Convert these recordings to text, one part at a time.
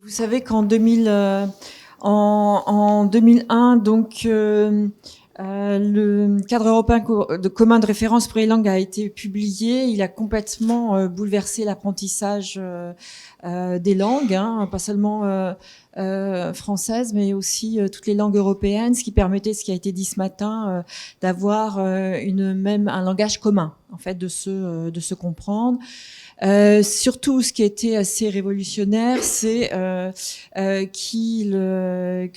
Vous savez qu'en 2001, donc le cadre européen commun de référence pour les langues a été publié. Il a complètement bouleversé l'apprentissage des langues, hein, pas seulement françaises, mais aussi toutes les langues européennes, ce qui permettait, ce qui a été dit ce matin, d'avoir un langage commun, en fait, de se comprendre. Surtout, ce qui a été assez révolutionnaire, c'est que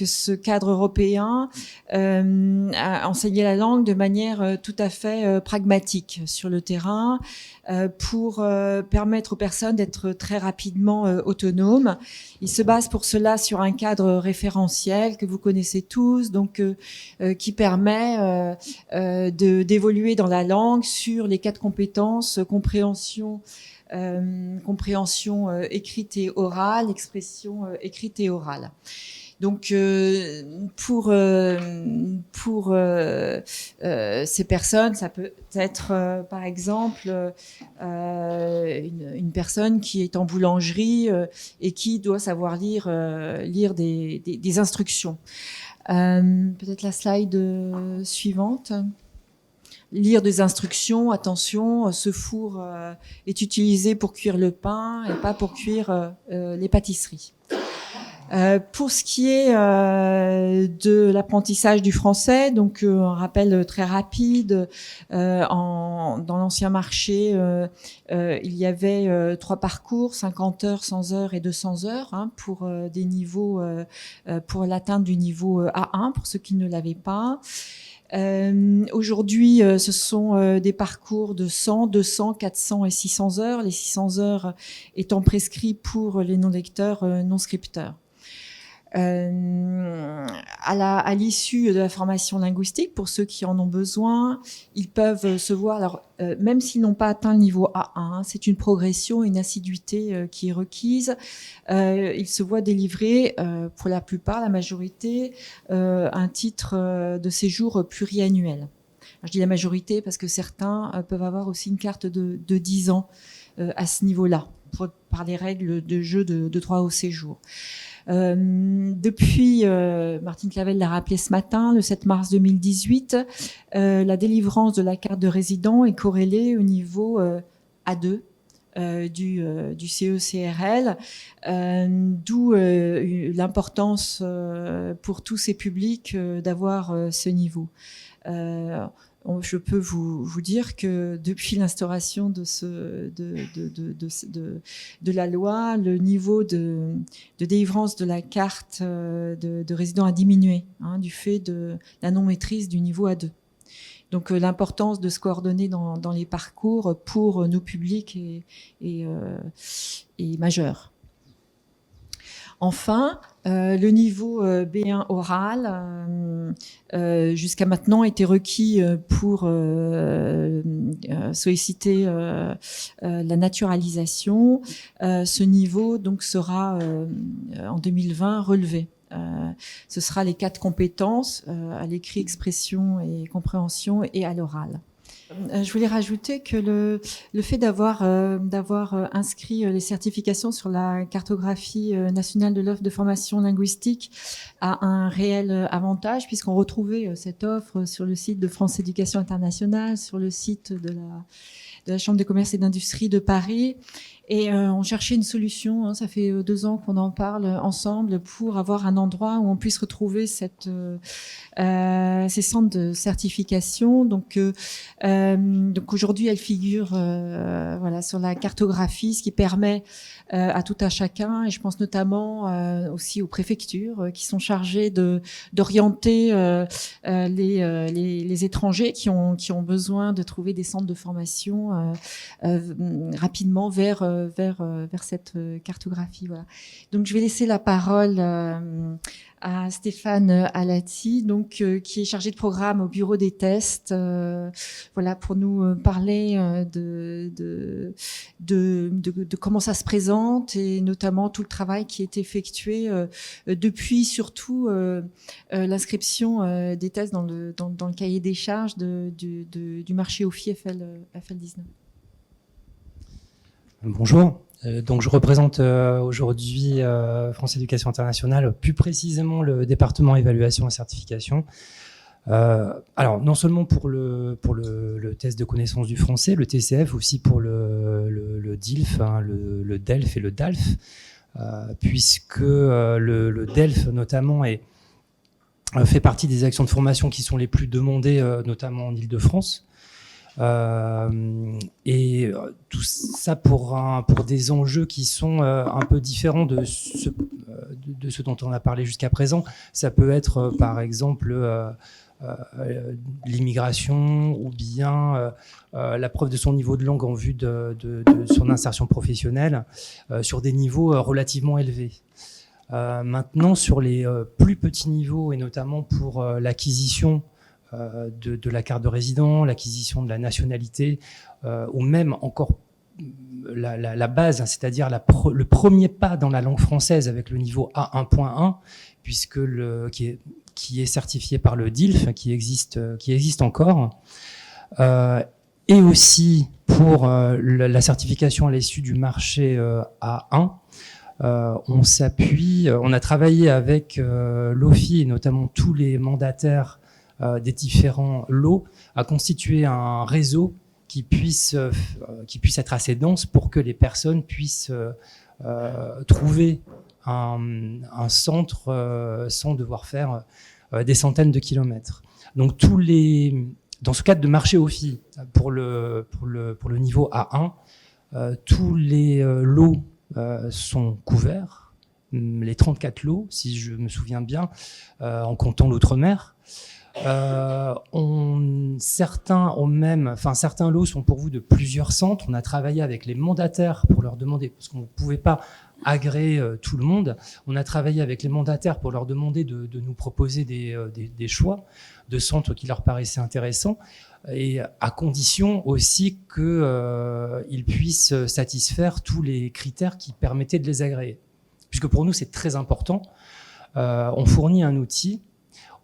ce cadre européen a enseigné la langue de manière tout à fait pragmatique sur le terrain pour permettre aux personnes d'être très rapidement autonomes. Il se base pour cela sur un cadre référentiel que vous connaissez tous, donc qui permet d'évoluer dans la langue sur les 4 compétences: compréhension écrite et orale, expression écrite et orale. Donc pour ces personnes, ça peut être par exemple une personne qui est en boulangerie et qui doit savoir lire des instructions. Peut-être la slide suivante. Lire des instructions, attention, ce four est utilisé pour cuire le pain et pas pour cuire les pâtisseries. Pour ce qui est de l'apprentissage du français, donc un rappel très rapide, dans l'ancien marché, il y avait 3 parcours, 50 heures, 100 heures et 200 heures, hein, pour des niveaux, pour l'atteinte du niveau A1, pour ceux qui ne l'avaient pas. Aujourd'hui, ce sont des parcours de 100, 200, 400 et 600 heures, les 600 heures étant prescrits pour les non-lecteurs, non-scripteurs. À l'issue de la formation linguistique, pour ceux qui en ont besoin, ils peuvent se voir, alors même s'ils n'ont pas atteint le niveau A1, hein, c'est une progression, une assiduité qui est requise. Ils se voient délivrer, pour la plupart, la majorité, un titre de séjour pluriannuel. Je dis la majorité parce que certains peuvent avoir aussi une carte de 10 ans à ce niveau-là, par les règles de jeu de droit au séjour. Depuis, Martine Clavel l'a rappelé ce matin, le 7 mars 2018, la délivrance de la carte de résident est corrélée au niveau A2 du CE-CRL, d'où l'importance pour tous ces publics d'avoir ce niveau. Je peux vous dire que depuis l'instauration de la loi, le niveau de délivrance de la carte de résident a diminué, hein, du fait de la non-maîtrise du niveau A2. Donc l'importance de se coordonner dans les parcours pour nos publics est majeure. Enfin, le niveau B1 oral, jusqu'à maintenant, était requis pour solliciter la naturalisation. Ce niveau donc sera en 2020 relevé. Ce sera les 4 compétences à l'écrit, expression et compréhension et à l'oral. Je voulais rajouter que le fait d'avoir inscrit les certifications sur la cartographie nationale de l'offre de formation linguistique a un réel avantage, puisqu'on retrouvait cette offre sur le site de France Éducation Internationale, sur le site de la Chambre de commerce et d'industrie de Paris. Et on cherchait une solution, hein, ça fait 2 ans qu'on en parle ensemble, pour avoir un endroit où on puisse retrouver ces centres de certification. Donc aujourd'hui, elle figure voilà, sur la cartographie, ce qui permet à tout un chacun, et je pense notamment aussi aux préfectures qui sont chargées d'orienter les étrangers qui ont besoin de trouver des centres de formation rapidement vers cette cartographie. Voilà. Donc je vais laisser la parole à Stéphane Alati, donc qui est chargé de programme au bureau des tests, voilà, pour nous parler de comment ça se présente, et notamment tout le travail qui est effectué depuis surtout l'inscription des tests dans le cahier des charges du marché OFI FL19. Bonjour. Donc je représente aujourd'hui France Éducation Internationale, plus précisément le département évaluation et certification. Alors non seulement pour le test de connaissance du français, le TCF, aussi pour le DILF, hein, le DELF et le DALF, puisque le DELF notamment fait partie des actions de formation qui sont les plus demandées, notamment en Île-de-France. Et tout ça pour des enjeux qui sont un peu différents de ce dont on a parlé jusqu'à présent. Ça peut être par exemple l'immigration ou bien la preuve de son niveau de langue en vue de son insertion professionnelle sur des niveaux relativement élevés. Maintenant, sur les plus petits niveaux, et notamment pour l'acquisition de la carte de résident, l'acquisition de la nationalité, ou même encore la base, hein, c'est-à-dire le premier pas dans la langue française avec le niveau A1.1, puisque qui est certifié par le DILF, qui existe encore, et aussi pour la certification à l'issue du marché A1. On a travaillé avec l'OFII et notamment tous les mandataires des différents lots à constituer un réseau qui puisse être assez dense pour que les personnes puissent trouver un centre sans devoir faire des centaines de kilomètres. Donc dans ce cadre de marché OFII pour le niveau A1, tous les lots sont couverts, les 34 lots, si je me souviens bien, en comptant l'outre-mer. Certains lots sont pourvus de plusieurs centres. On a travaillé avec les mandataires pour leur demander, parce qu'on ne pouvait pas agréer tout le monde, on a travaillé avec les mandataires pour leur demander de nous proposer des choix de centres qui leur paraissaient intéressants, et à condition aussi qu'ils puissent satisfaire tous les critères qui permettaient de les agréer. Puisque pour nous, c'est très important. On fournit un outil,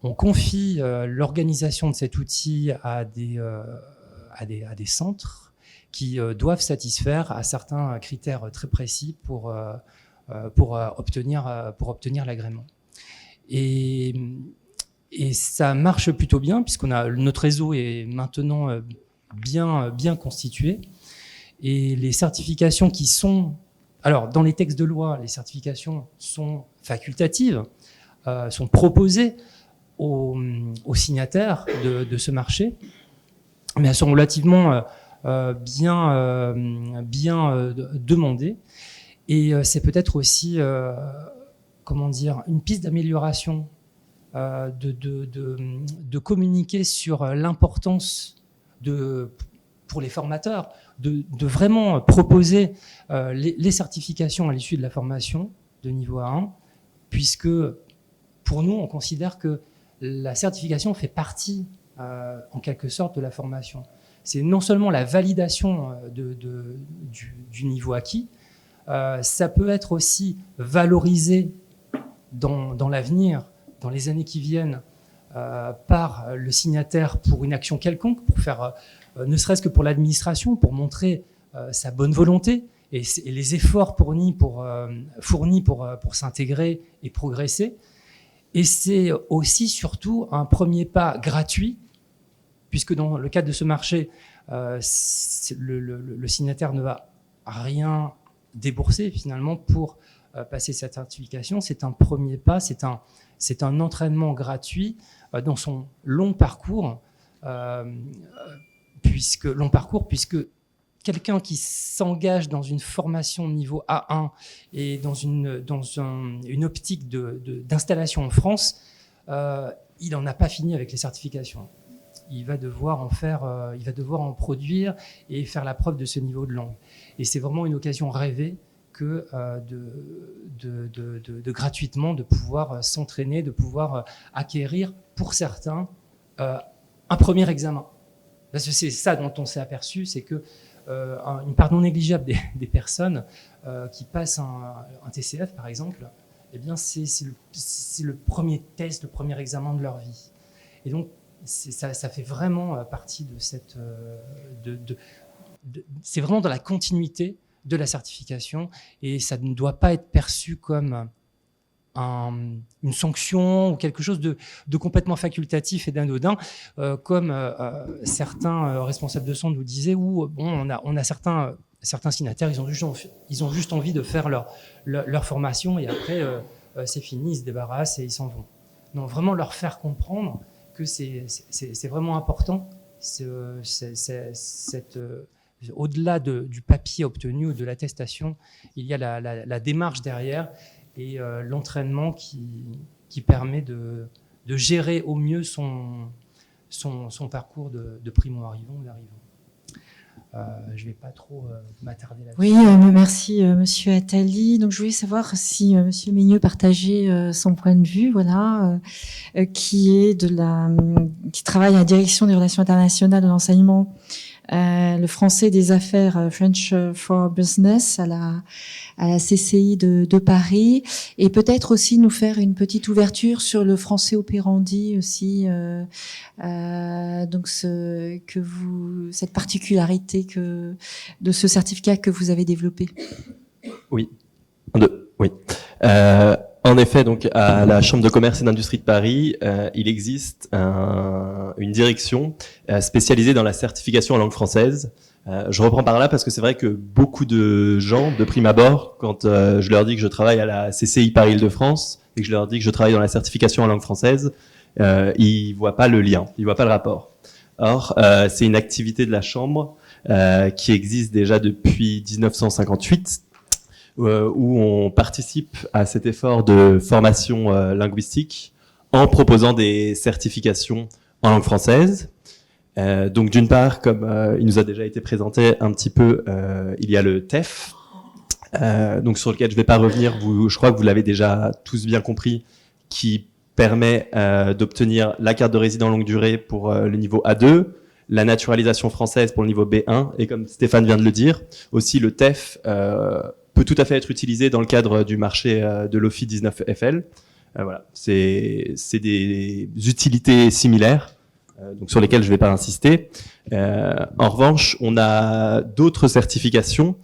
on confie l'organisation de cet outil à des centres qui doivent satisfaire à certains critères très précis pour obtenir l'agrément. Et ça marche plutôt bien, notre réseau est maintenant bien constitué. Et les certifications qui sont... Alors, dans les textes de loi, les certifications sont facultatives, sont proposées aux signataires de ce marché, mais elles sont relativement bien demandées. Et c'est peut-être aussi, une piste d'amélioration, de communiquer sur l'importance pour les formateurs de vraiment proposer les certifications à l'issue de la formation de niveau A1, puisque pour nous, on considère que la certification fait partie en quelque sorte de la formation. C'est non seulement la validation du niveau acquis, ça peut être aussi valorisé dans l'avenir, dans les années qui viennent, par le signataire pour une action quelconque, pour faire, ne serait-ce que pour l'administration, pour montrer sa bonne volonté et les efforts fournis pour s'intégrer et progresser. Et c'est aussi surtout un premier pas gratuit, puisque dans le cadre de ce marché, le signataire ne va rien débourser finalement pour passer cette certification. C'est un premier pas, c'est un entraînement gratuit dans son long parcours, puisque quelqu'un qui s'engage dans une formation niveau A1 et dans une optique d'installation en France, il n'en a pas fini avec les certifications. Il va devoir en produire et faire la preuve de ce niveau de langue. Et c'est vraiment une occasion rêvée que de gratuitement de pouvoir s'entraîner, de pouvoir acquérir pour certains un premier examen. Parce que c'est ça dont on s'est aperçu, c'est que une part non négligeable des personnes qui passent un TCF par exemple, eh bien c'est le premier test, le premier examen de leur vie. Et donc ça fait vraiment partie de cette... c'est vraiment dans la continuité de la certification, et ça ne doit pas être perçu comme une sanction ou quelque chose de complètement facultatif et d'anodin, comme certains responsables de centre nous disaient, où bon, on a certains signataires, ils ont juste envie de faire leur formation, et après c'est fini, ils se débarrassent et ils s'en vont. Non, vraiment leur faire comprendre que c'est vraiment important, au-delà du papier obtenu ou de l'attestation, il y a la démarche derrière, et l'entraînement qui permet de gérer au mieux son parcours de primo-arrivant ou d'arrivant. Je ne vais pas trop m'attarder là-dessus. Oui, merci Monsieur Attali. Donc je voulais savoir si Monsieur Migneux partageait son point de vue, voilà, qui travaille à la direction des relations internationales de l'enseignement, le français des affaires, French for Business, à la CCI de Paris, et peut-être aussi nous faire une petite ouverture sur le français opérandi aussi, donc cette particularité de ce certificat que vous avez développé. Oui. Oui. En effet, donc à la Chambre de commerce et d'industrie de Paris, il existe une direction spécialisée dans la certification en langue française. Je reprends par là parce que c'est vrai que beaucoup de gens, de prime abord, quand je leur dis que je travaille à la CCI Paris-Île-de-France et que je leur dis que je travaille dans la certification en langue française, ils voient pas le lien, ils voient pas le rapport. Or, c'est une activité de la Chambre qui existe déjà depuis 1958, où on participe à cet effort de formation linguistique en proposant des certifications en langue française. Donc d'une part, comme il nous a déjà été présenté un petit peu, il y a le TEF, donc sur lequel je ne vais pas revenir, je crois que vous l'avez déjà tous bien compris, qui permet d'obtenir la carte de résident longue durée pour le niveau A2, la naturalisation française pour le niveau B1, et comme Stéphane vient de le dire, aussi le TEF peut tout à fait être utilisé dans le cadre du marché de l'OFI 19FL. Voilà, c'est des utilités similaires, donc sur lesquelles je ne vais pas insister. En revanche, on a d'autres certifications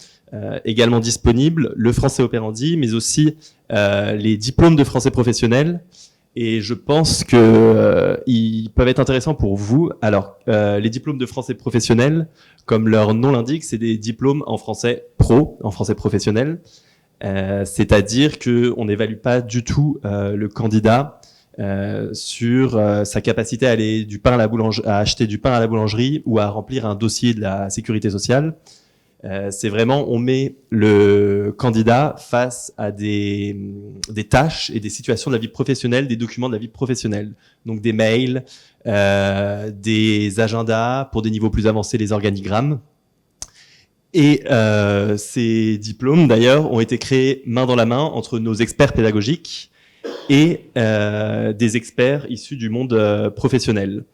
également disponibles, le français opérandi, mais aussi les diplômes de français professionnel. Et je pense que ils peuvent être intéressants pour vous. Alors, les diplômes de français professionnel, comme leur nom l'indique, c'est des diplômes en français pro, en français professionnel. C'est-à-dire que on n'évalue pas du tout le candidat sur sa capacité à aller à acheter du pain à la boulangerie ou à remplir un dossier de la sécurité sociale. C'est vraiment, on met le candidat face à des tâches et des situations de la vie professionnelle, des documents de la vie professionnelle. Donc des mails, des agendas, pour des niveaux plus avancés, les organigrammes. Et ces diplômes, d'ailleurs, ont été créés main dans la main entre nos experts pédagogiques et des experts issus du monde professionnel.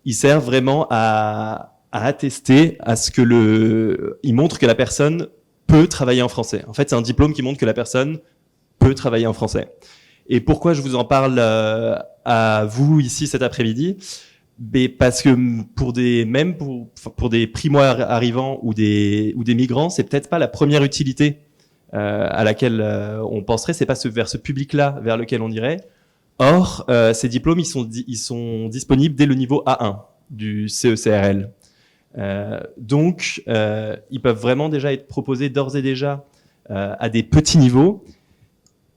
Ils servent vraiment à attester à ce que il montre que la personne peut travailler en français. En fait, c'est un diplôme qui montre que la personne peut travailler en français. Et pourquoi je vous en parle à vous ici cet après-midi? Parce que pour des primo-arrivants ou des migrants, c'est peut-être pas la première utilité à laquelle on penserait. C'est pas vers ce public-là vers lequel on irait. Or, ces diplômes, ils sont disponibles dès le niveau A1 du CECRL. Donc, ils peuvent vraiment déjà être proposés d'ores et déjà à des petits niveaux,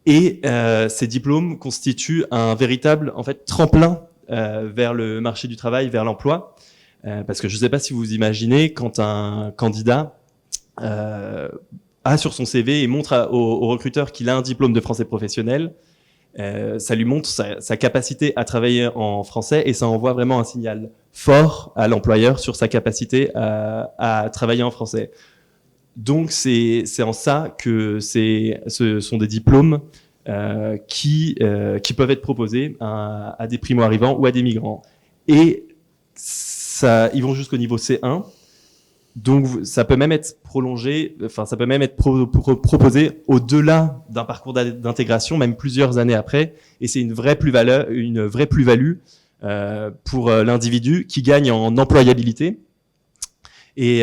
et ces diplômes constituent un véritable tremplin vers le marché du travail, vers l'emploi, parce que je ne sais pas si vous imaginez quand un candidat a sur son CV et montre au recruteur qu'il a un diplôme de français professionnel. Ça lui montre sa capacité à travailler en français, et ça envoie vraiment un signal fort à l'employeur sur sa capacité à travailler en français. Donc c'est en ça que ce sont des diplômes qui peuvent être proposés à des primo-arrivants ou à des migrants. Et ils vont jusqu'au niveau C1. Donc ça peut même être prolongé, ça peut même être proposé au-delà d'un parcours d'intégration, même plusieurs années après, et c'est une vraie plus-value pour l'individu qui gagne en employabilité Et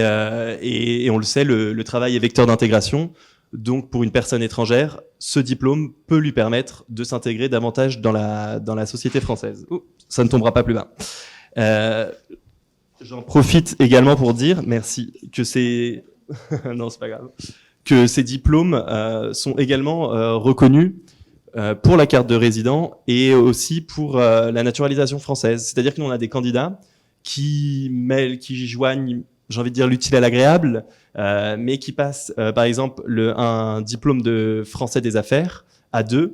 on le sait, le travail est vecteur d'intégration. Donc, pour une personne étrangère, ce diplôme peut lui permettre de s'intégrer davantage dans la société française. Ouh, ça ne tombera pas plus bas. J'en profite également pour dire, merci, que c'est non, c'est pas grave, que ces diplômes sont également reconnus pour la carte de résident et aussi pour la naturalisation française. C'est-à-dire que nous, on a des candidats qui joignent, j'ai envie de dire, l'utile à l'agréable, mais qui passent, par exemple, un diplôme de français des affaires A2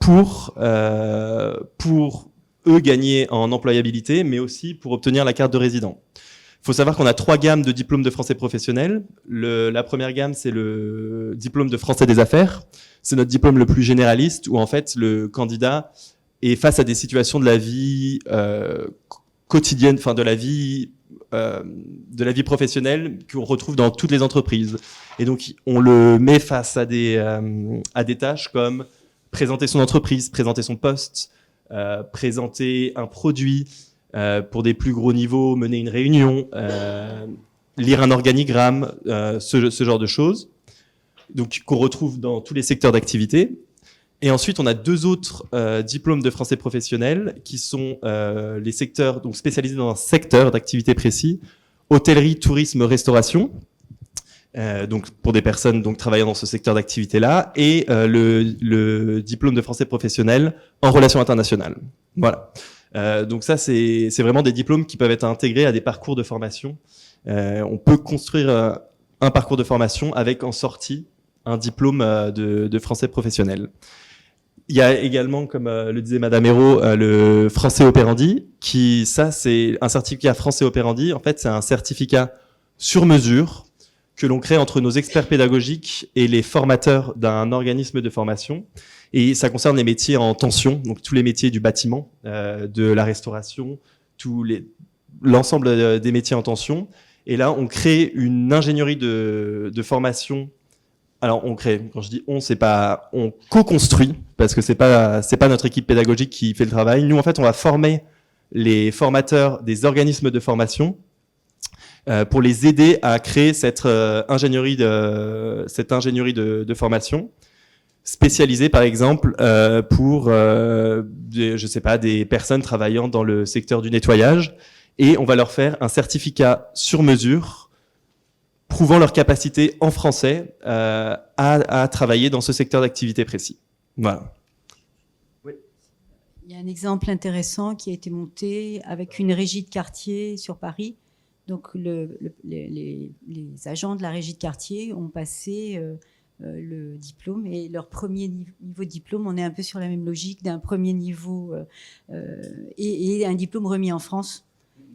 pour eux gagner en employabilité, mais aussi pour obtenir la carte de résident. Il faut savoir qu'on a 3 gammes de diplômes de français professionnel. La première gamme, c'est le diplôme de français des affaires. C'est notre diplôme le plus généraliste, où en fait le candidat est face à des situations de la vie quotidienne, enfin de la vie professionnelle qu'on retrouve dans toutes les entreprises. Et donc on le met face à des tâches comme présenter son entreprise, présenter son poste, présenter un produit. Pour des plus gros niveaux, mener une réunion, lire un organigramme, ce genre de choses, donc qu'on retrouve dans tous les secteurs d'activité. Et ensuite, on a 2 autres diplômes de français professionnel qui sont les secteurs donc spécialisés dans un secteur d'activité précis, hôtellerie, tourisme, restauration. Donc pour des personnes donc travaillant dans ce secteur d'activité-là, et le diplôme de français professionnel en relations internationales. Voilà. Donc ça, c'est vraiment des diplômes qui peuvent être intégrés à des parcours de formation. On peut construire un parcours de formation avec en sortie un diplôme de français professionnel. Il y a également, comme le disait Madame Hérault, le français opérandi, ça c'est un certificat français opérandi. En fait, c'est un certificat sur mesure que l'on crée entre nos experts pédagogiques et les formateurs d'un organisme de formation. Et ça concerne les métiers en tension, donc tous les métiers du bâtiment, de la restauration, l'ensemble des métiers en tension. Et là, on crée une ingénierie de formation. Alors, on crée, quand je dis on co-construit, parce que c'est pas notre équipe pédagogique qui fait le travail. Nous, en fait, on va former les formateurs des organismes de formation pour les aider à créer cette ingénierie de formation spécialisée, par exemple, pour des personnes travaillant dans le secteur du nettoyage, et on va leur faire un certificat sur mesure prouvant leur capacité en français à travailler dans ce secteur d'activité précis. Voilà. Oui. Il y a un exemple intéressant qui a été monté avec une régie de quartier sur Paris. Donc les agents de la régie de quartier ont passé le diplôme, et leur premier niveau de diplôme, on est un peu sur la même logique d'un premier niveau et un diplôme remis en France.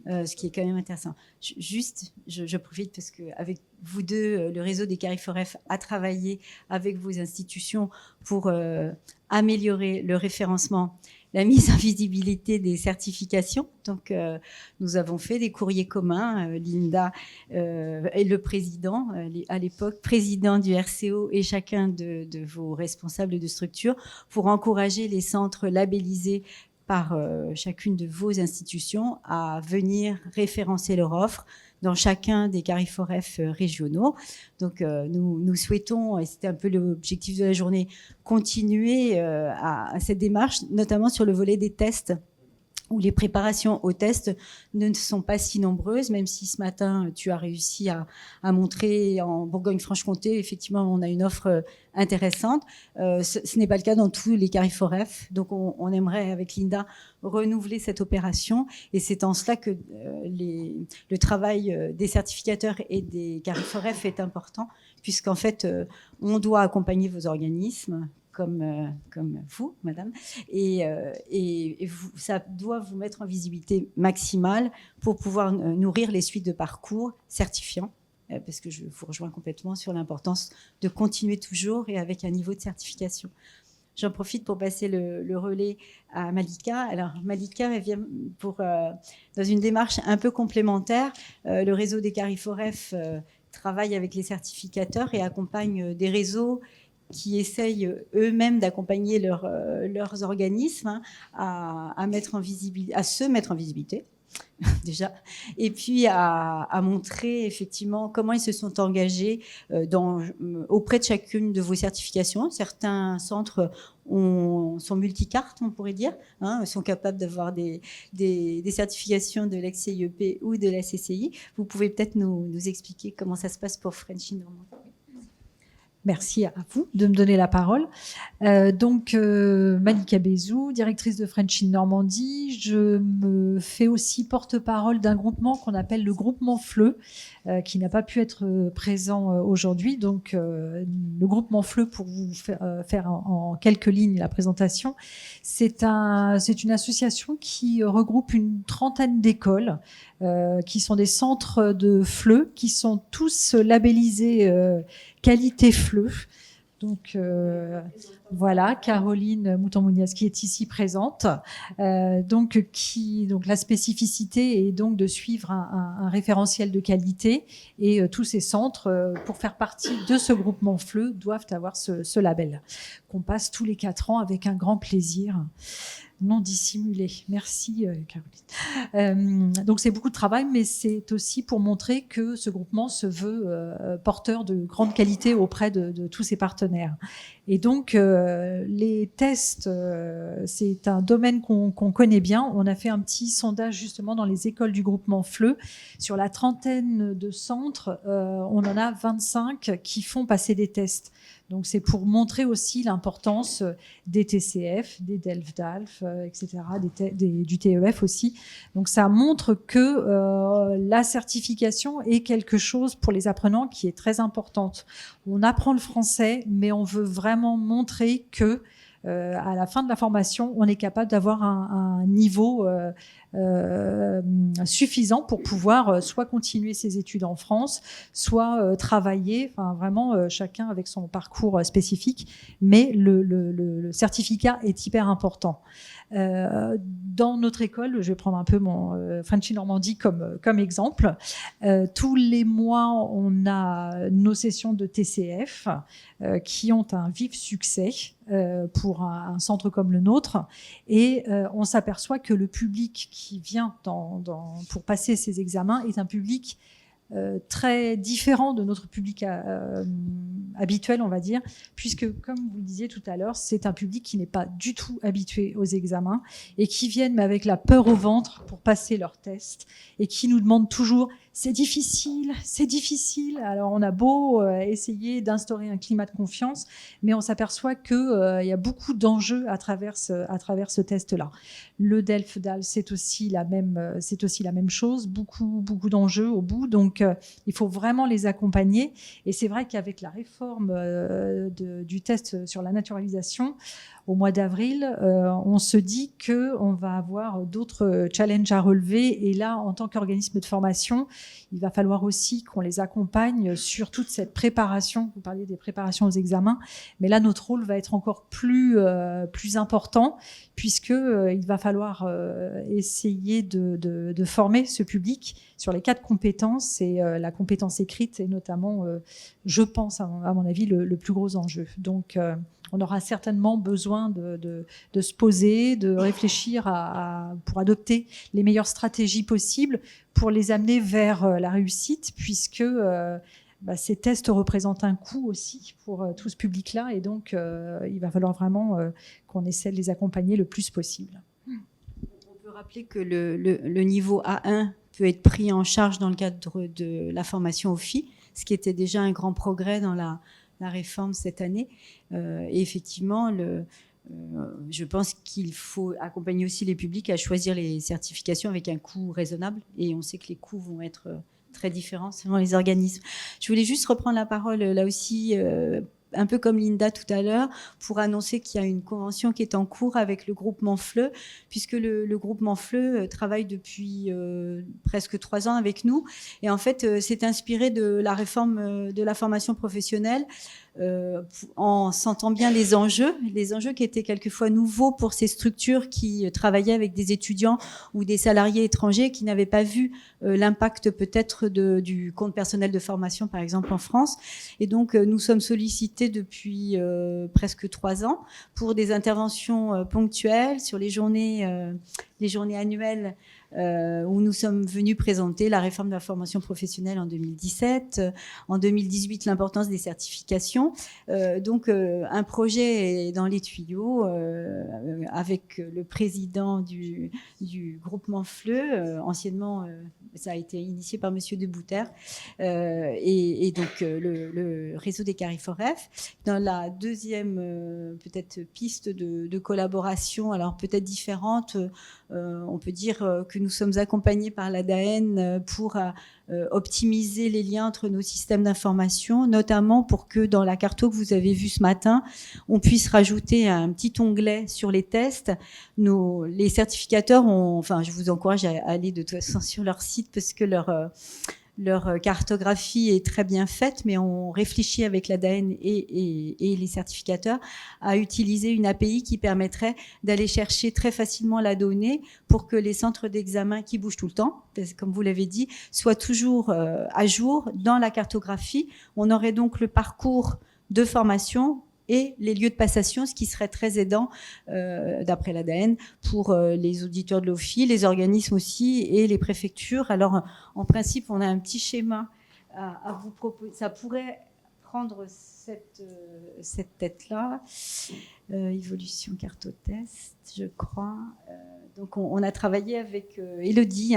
Ce qui est quand même intéressant. Je profite parce qu'avec vous deux, le réseau des Cariforef a travaillé avec vos institutions pour améliorer le référencement, la mise en visibilité des certifications. Donc, nous avons fait des courriers communs, Linda et le président, à l'époque, président du RCO, et chacun de vos responsables de structure, pour encourager les centres labellisés par chacune de vos institutions à venir référencer leur offre dans chacun des Cariforef régionaux. Donc, nous souhaitons, et c'était un peu l'objectif de la journée, continuer à cette démarche, notamment sur le volet des tests, où les préparations aux tests ne sont pas si nombreuses, même si ce matin, tu as réussi à montrer en Bourgogne-Franche-Comté, effectivement, on a une offre intéressante. Ce n'est pas le cas dans tous les Cariforef, donc on aimerait, avec Linda, renouveler cette opération, et c'est en cela que le travail des certificateurs et des Cariforef est important, puisqu'en fait, on doit accompagner vos organismes, comme vous, madame, et ça doit vous mettre en visibilité maximale pour pouvoir nourrir les suites de parcours certifiants, parce que je vous rejoins complètement sur l'importance de continuer toujours et avec un niveau de certification. J'en profite pour passer le relais à Malika. Alors, Malika, elle vient dans une démarche un peu complémentaire. Le réseau des Cariforef travaille avec les certificateurs et accompagne des réseaux qui essayent eux-mêmes d'accompagner leurs organismes à se mettre en visibilité. déjà, et puis à montrer effectivement comment ils se sont engagés auprès de chacune de vos certifications. Certains centres sont multicartes, on pourrait dire, sont capables d'avoir des certifications de l'ex-CIEP ou de la CCI. Vous pouvez peut-être nous expliquer comment ça se passe pour Frenchy Normandie. Merci à vous de me donner la parole. Malika Bézou, directrice de Frenchy Normandie. Je me fais aussi porte-parole d'un groupement qu'on appelle le groupement FLE, qui n'a pas pu être présent aujourd'hui. Donc, le groupement FLE, pour vous faire en quelques lignes la présentation, c'est une association qui regroupe une trentaine d'écoles qui sont des centres de FLE, qui sont tous labellisés qualité FLE. Donc voilà, Caroline Mouton-Mounias qui est ici présente. Donc la spécificité est donc de suivre un référentiel de qualité, et tous ces centres, pour faire partie de ce groupement FLE, doivent avoir ce label qu'on passe tous les 4 ans avec un grand plaisir non dissimulé. Merci Caroline. Donc c'est beaucoup de travail, mais c'est aussi pour montrer que ce groupement se veut porteur de grande qualité auprès de tous ses partenaires. Et donc les tests, c'est un domaine qu'on connaît bien. On a fait un petit sondage justement dans les écoles du groupement FLE. Sur la trentaine de centres, on en a 25 qui font passer des tests. Donc c'est pour montrer aussi l'importance des TCF, des DELF-DALF, etc., du TEF aussi. Donc ça montre que la certification est quelque chose pour les apprenants qui est très importante. On apprend le français, mais on veut vraiment montrer que à la fin de la formation, on est capable d'avoir un niveau suffisant pour pouvoir soit continuer ses études en France, soit travailler, enfin vraiment chacun avec son parcours spécifique, mais le certificat est hyper important. Dans notre école, je vais prendre un peu mon Frenchy Normandie comme exemple. Tous les mois, on a nos sessions de TCF qui ont un vif succès pour un centre comme le nôtre, et on s'aperçoit que le public qui vient pour passer ces examens est un public très différent de notre public habituel, on va dire, puisque, comme vous le disiez tout à l'heure, c'est un public qui n'est pas du tout habitué aux examens et qui viennent mais avec la peur au ventre pour passer leurs tests, et qui nous demandent toujours « c'est difficile, c'est difficile ». Alors on a beau essayer d'instaurer un climat de confiance, mais on s'aperçoit qu'il y a beaucoup d'enjeux à travers ce test-là. Le DELF-DALF, c'est aussi la même chose, beaucoup d'enjeux au bout, donc il faut vraiment les accompagner. Et c'est vrai qu'avec la réforme du test sur la naturalisation, au mois d'avril, on se dit qu'on va avoir d'autres challenges à relever. Et là, en tant qu'organisme de formation, il va falloir aussi qu'on les accompagne sur toute cette préparation. Vous parliez des préparations aux examens, mais là, notre rôle va être encore plus important, puisqu'il va falloir essayer de former ce public sur les 4 compétences, et la compétence écrite est notamment, je pense, à mon avis, le plus gros enjeu. Donc, on aura certainement besoin de se poser, de réfléchir pour adopter les meilleures stratégies possibles pour les amener vers la réussite, puisque ces tests représentent un coût aussi pour tout ce public-là, et donc il va falloir vraiment qu'on essaie de les accompagner le plus possible. On peut rappeler que le niveau A1 peut être pris en charge dans le cadre de la formation au FI, ce qui était déjà un grand progrès dans la réforme cette année. Et effectivement, je pense qu'il faut accompagner aussi les publics à choisir les certifications avec un coût raisonnable. Et on sait que les coûts vont être très différents selon les organismes. Je voulais juste reprendre la parole là aussi, un peu comme Linda tout à l'heure, pour annoncer qu'il y a une convention qui est en cours avec le groupement FLE, puisque le groupement FLE travaille depuis presque 3 ans avec nous. Et en fait, c'est inspiré de la réforme de la formation professionnelle, en sentant bien les enjeux qui étaient quelquefois nouveaux pour ces structures qui travaillaient avec des étudiants ou des salariés étrangers qui n'avaient pas vu l'impact peut-être du compte personnel de formation, par exemple, en France. Et donc, nous sommes sollicités depuis presque 3 ans pour des interventions ponctuelles sur les journées annuelles où nous sommes venus présenter la réforme de la formation professionnelle en 2017, en 2018 l'importance des certifications. Donc un projet est dans les tuyaux avec le président du groupement FLE, anciennement ça a été initié par Monsieur de Bouter, et donc le réseau des Cariforef. Dans la deuxième peut-être piste de collaboration, alors peut-être différente, on peut dire que nous sommes accompagnés par l'ADAN pour optimiser les liens entre nos systèmes d'information, notamment pour que dans la carto que vous avez vue ce matin, on puisse rajouter un petit onglet sur les tests. Les certificateurs enfin, je vous encourage à aller de toute façon sur leur site parce que leur cartographie est très bien faite, mais on réfléchit avec l'ADN et les certificateurs à utiliser une API qui permettrait d'aller chercher très facilement la donnée pour que les centres d'examen qui bougent tout le temps, comme vous l'avez dit, soient toujours à jour dans la cartographie. On aurait donc le parcours de formation et les lieux de passation, ce qui serait très aidant, d'après l'ADN, pour les auditeurs de l'OFI, les organismes aussi et les préfectures. Alors, en principe, on a un petit schéma à vous proposer. Ça pourrait prendre cette tête-là. Évolution cartotest, je crois. Donc, on a travaillé avec Élodie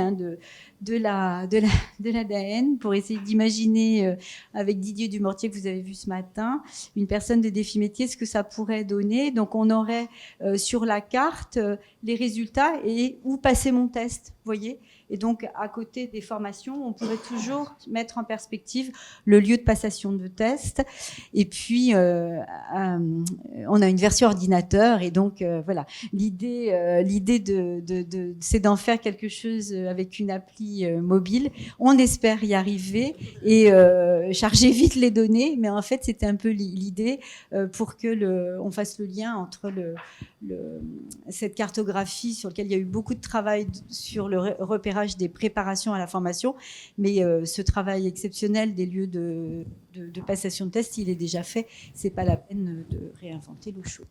de l'ADN pour essayer d'imaginer, avec Didier Dumortier que vous avez vu ce matin, une personne de défi métier, ce que ça pourrait donner. Donc, on aurait sur la carte les résultats et où passer mon test, vous voyez. Et donc, à côté des formations, on pourrait toujours mettre en perspective le lieu de passation de test. Et puis, on a une version ordinateur. Et donc, voilà, l'idée c'est d'en faire quelque chose avec une appli mobile. On espère y arriver et charger vite les données. Mais en fait, c'était un peu l'idée pour que on fasse le lien entre cette cartographie sur laquelle il y a eu beaucoup de travail sur le repérage des préparations à la formation, mais ce travail exceptionnel des lieux de passation de tests, il est déjà fait. C'est pas la peine de réinventer l'eau chaude.